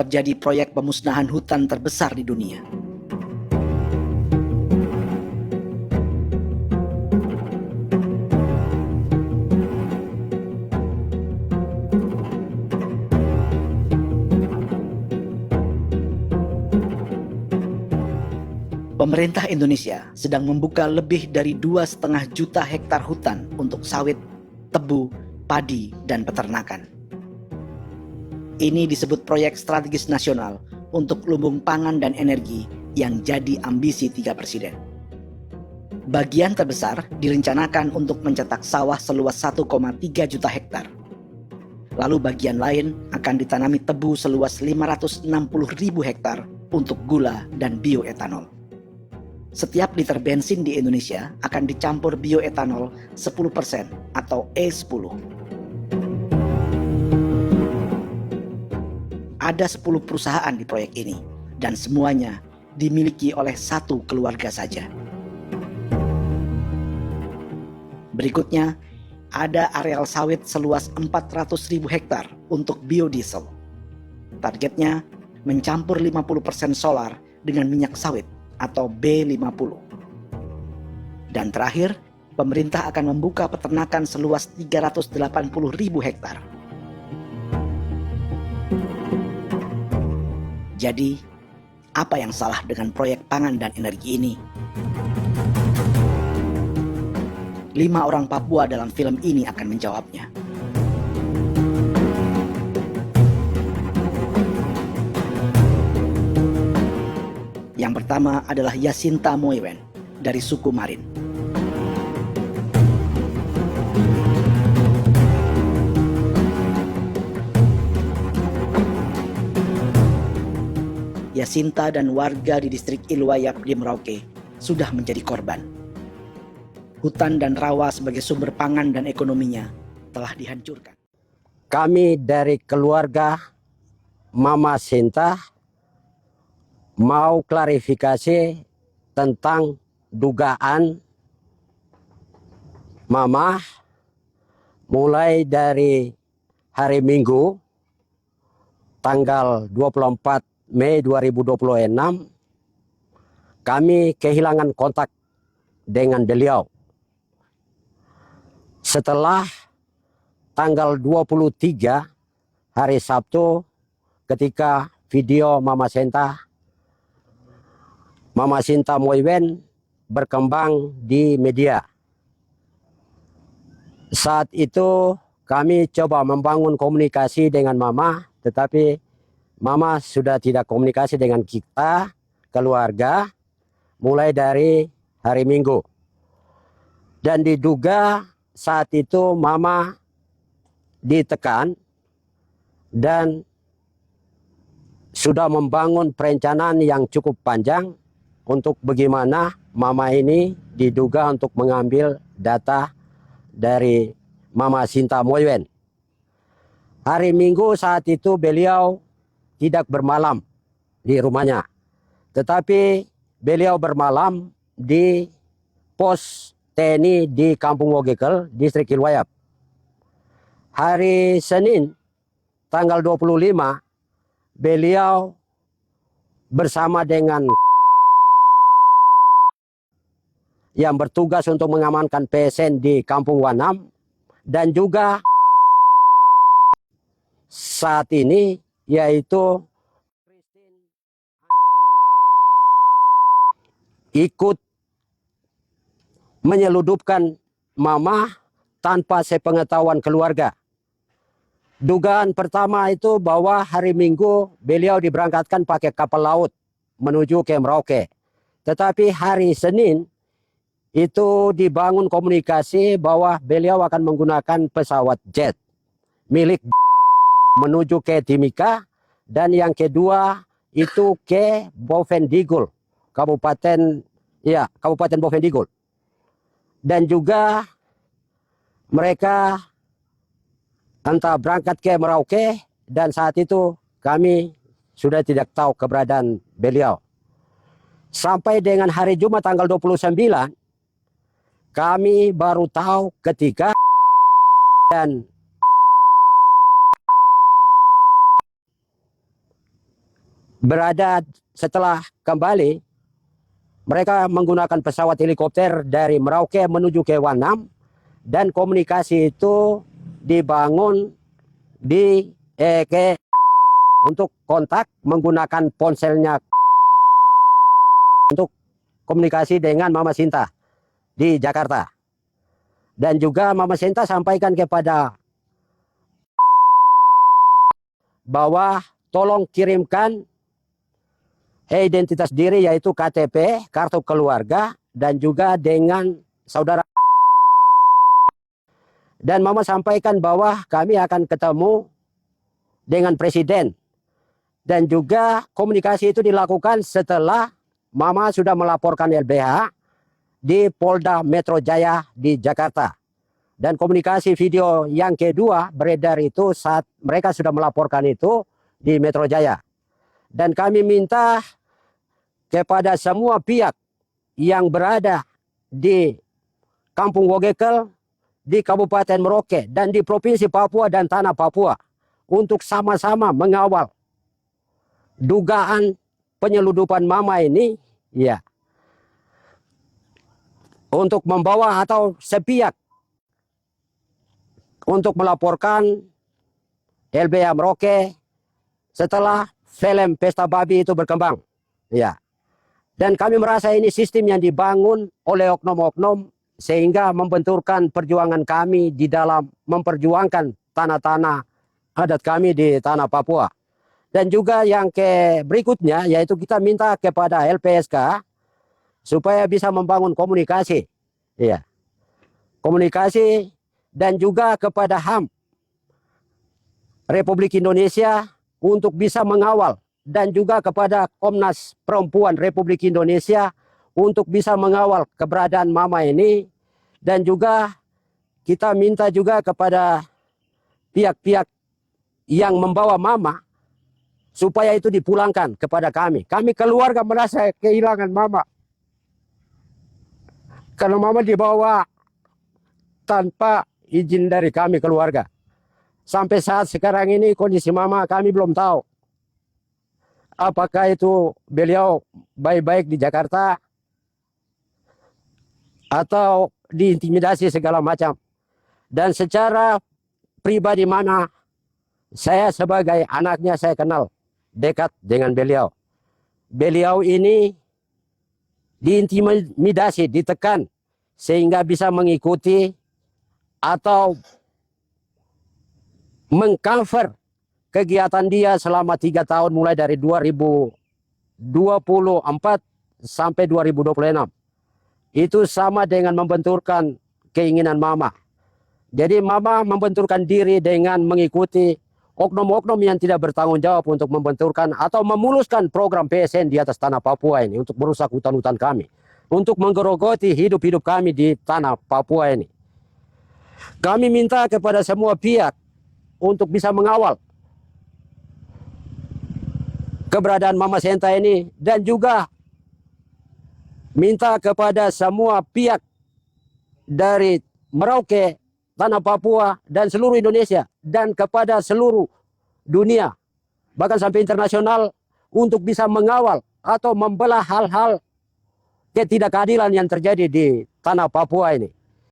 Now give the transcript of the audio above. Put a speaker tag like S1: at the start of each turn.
S1: Terjadi proyek pemusnahan hutan terbesar di dunia. Pemerintah Indonesia sedang membuka lebih dari 2,5 juta hektar hutan untuk sawit, tebu, padi, dan peternakan. Ini disebut proyek strategis nasional untuk lumbung pangan dan energi yang jadi ambisi 3 presiden. Bagian terbesar direncanakan untuk mencetak sawah seluas 1,3 juta hektar. Lalu bagian lain akan ditanami tebu seluas 560.000 hektar untuk gula dan bioetanol. Setiap liter bensin di Indonesia akan dicampur bioetanol 10% atau E10. Ada 10 perusahaan di proyek ini dan semuanya dimiliki oleh satu keluarga saja. Berikutnya, ada areal sawit seluas 400.000 hektar untuk biodiesel. Targetnya mencampur 50% solar dengan minyak sawit atau B50. Dan terakhir, pemerintah akan membuka peternakan seluas 380.000 hektar. Jadi, apa yang salah dengan proyek pangan dan energi ini? 5 orang Papua dalam film ini akan menjawabnya. Yang pertama adalah Yasinta Moiwen dari suku Marin. Yasinta dan warga di distrik Ilwayak di Merauke sudah menjadi korban. Hutan dan rawa sebagai sumber pangan dan ekonominya telah dihancurkan.
S2: Kami dari keluarga Mama Sinta mau klarifikasi tentang dugaan Mama mulai dari hari Minggu tanggal 24 Mei 2026 kami kehilangan kontak dengan beliau. Setelah tanggal 23 hari Sabtu ketika video Mama Sinta Moiwen berkembang di media. Saat itu kami coba membangun komunikasi dengan Mama, tetapi Mama sudah tidak komunikasi dengan kita, keluarga, mulai dari hari Minggu. Dan diduga saat itu Mama ditekan dan sudah membangun perencanaan yang cukup panjang untuk bagaimana Mama ini diduga untuk mengambil data dari Mama Sinta Moiwen. Hari Minggu saat itu beliau tidak bermalam di rumahnya, tetapi beliau bermalam di pos TNI di Kampung Wogekel, distrik Ilwayak. Hari Senin, tanggal 25, beliau bersama dengan yang bertugas untuk mengamankan PSN di Kampung Wanam dan juga saat ini yaitu ikut menyeludupkan Mama tanpa sepengetahuan keluarga. Dugaan pertama itu bahwa hari Minggu beliau diberangkatkan pakai kapal laut menuju ke Merauke. Tetapi hari Senin itu dibangun komunikasi bahwa beliau akan menggunakan pesawat jet milik menuju ke Timika, dan yang kedua itu ke Bovendigul, Kabupaten Bovendigul. Dan juga mereka entah berangkat ke Merauke, dan saat itu kami sudah tidak tahu keberadaan beliau. Sampai dengan hari Jumat tanggal 29, kami baru tahu ketika dan berada setelah kembali, mereka menggunakan pesawat helikopter dari Merauke menuju ke Wanam, dan komunikasi itu dibangun di untuk kontak menggunakan ponselnya untuk komunikasi dengan Mama Sinta di Jakarta. Dan juga Mama Sinta sampaikan kepada bahwa tolong kirimkan identitas diri, yaitu KTP, kartu keluarga, dan juga dengan saudara. Dan Mama sampaikan bahwa kami akan ketemu dengan Presiden. Dan juga komunikasi itu dilakukan setelah Mama sudah melaporkan LBH di Polda Metro Jaya di Jakarta. Dan komunikasi video yang kedua beredar itu saat mereka sudah melaporkan itu di Metro Jaya. Dan kami minta kepada semua pihak yang berada di Kampung Wogekel, di Kabupaten Merauke, dan di Provinsi Papua dan Tanah Papua untuk sama-sama mengawal dugaan penyeludupan Mama ini, ya, untuk membawa atau sepihak untuk melaporkan LBH Merauke setelah film Pesta Babi itu berkembang, ya. Dan kami merasa ini sistem yang dibangun oleh oknum-oknum sehingga membenturkan perjuangan kami di dalam memperjuangkan tanah-tanah adat kami di tanah Papua. Dan juga yang berikutnya yaitu kita minta kepada LPSK supaya bisa membangun komunikasi, ya, komunikasi, dan juga kepada HAM Republik Indonesia untuk bisa mengawal, dan juga kepada Komnas Perempuan Republik Indonesia untuk bisa mengawal keberadaan Mama ini. Dan juga kita minta juga kepada pihak-pihak yang membawa Mama supaya itu dipulangkan kepada kami. Kami keluarga merasa kehilangan Mama, karena Mama dibawa tanpa izin dari kami keluarga. Sampai saat sekarang ini kondisi Mama kami belum tahu. Apakah itu beliau baik-baik di Jakarta atau diintimidasi segala macam. Dan secara pribadi Mama, saya sebagai anaknya saya kenal dekat dengan beliau. Beliau ini diintimidasi, ditekan sehingga bisa mengikuti atau mengcover kegiatan dia selama 3 tahun mulai dari 2024 sampai 2026. Itu sama dengan membenturkan keinginan Mama. Jadi Mama membenturkan diri dengan mengikuti oknum-oknum yang tidak bertanggung jawab untuk membenturkan atau memuluskan program PSN di atas tanah Papua ini untuk merusak hutan-hutan kami, untuk menggerogoti hidup-hidup kami di tanah Papua ini. Kami minta kepada semua pihak untuk bisa mengawal keberadaan Mama Sinta ini, dan juga minta kepada semua pihak dari Merauke, tanah Papua, dan seluruh Indonesia, dan kepada seluruh dunia, bahkan sampai internasional, untuk bisa mengawal atau membelah hal-hal ketidakadilan yang terjadi di tanah Papua ini.